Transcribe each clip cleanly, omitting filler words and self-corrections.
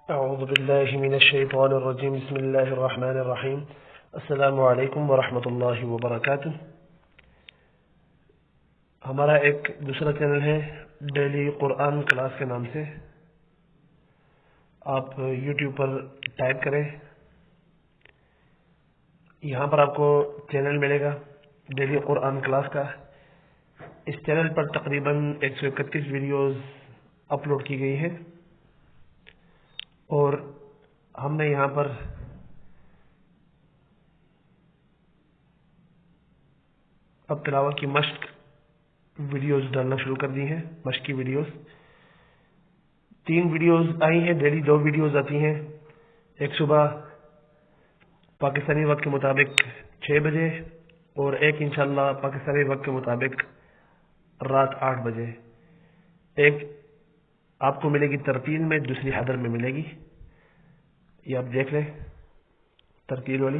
اعوذ باللہ من الشیطان الرجیم بسم اللہ الرحمن الرحیم السلام علیکم ورحمۃ اللہ وبرکاتہ۔ ہمارا ایک دوسرا چینل ہے ڈیلی قرآن کلاس کے نام سے، آپ یوٹیوب پر ٹائپ کریں، یہاں پر آپ کو چینل ملے گا ڈیلی قرآن کلاس کا۔ اس چینل پر تقریباً 131 ویڈیوز اپلوڈ کی گئی ہیں، اور ہم نے یہاں پر اب تلاوت کی مشق ویڈیوز ڈالنا شروع کر دی ہیں، مشق کی ویڈیوز 3 ویڈیوز آئی ہیں، ڈیلی 2 ویڈیوز آتی ہیں، ایک صبح پاکستانی وقت کے مطابق 6 بجے اور ایک انشاءاللہ پاکستانی وقت کے مطابق رات 8 بجے۔ ایک آپ کو ملے گی ترتیل میں، دوسری حدر میں ملے گی، یہ آپ دیکھ لیں ترتیل والی۔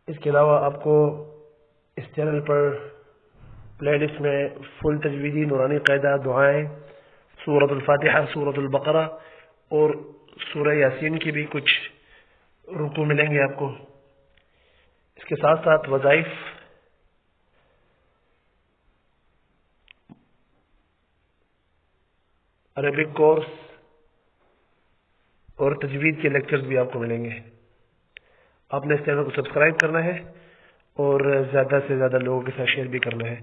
اس کے علاوہ آپ کو اس چینل پر پلے لسٹ میں فل تجویدی نورانی قاعدہ، دعائیں، سورۃ الفاتحہ، سورۃ البقرہ اور سورہ یاسین کی بھی کچھ رکوع ملیں گے آپ کو۔ اس کے ساتھ ساتھ وظائف، عربک کورس اور تجوید کے لیکچرز بھی آپ کو ملیں گے۔ آپ نے اس چینل کو سبسکرائب کرنا ہے اور زیادہ سے زیادہ لوگوں کے ساتھ شیئر بھی کرنا ہے۔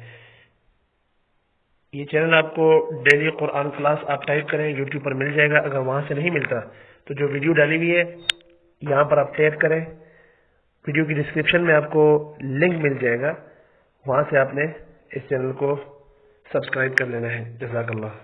یہ چینل آپ کو ڈیلی قرآن کلاس آپ ٹائپ کریں، یوٹیوب پر مل جائے گا۔ اگر وہاں سے نہیں ملتا تو جو ویڈیو ڈالی ہوئی ہے یہاں پر آپ ٹیپ کریں، ویڈیو کی ڈسکرپشن میں آپ کو لنک مل جائے گا، وہاں سے آپ نے اس چینل کو سبسکرائب کر لینا ہے۔ جزاک اللہ۔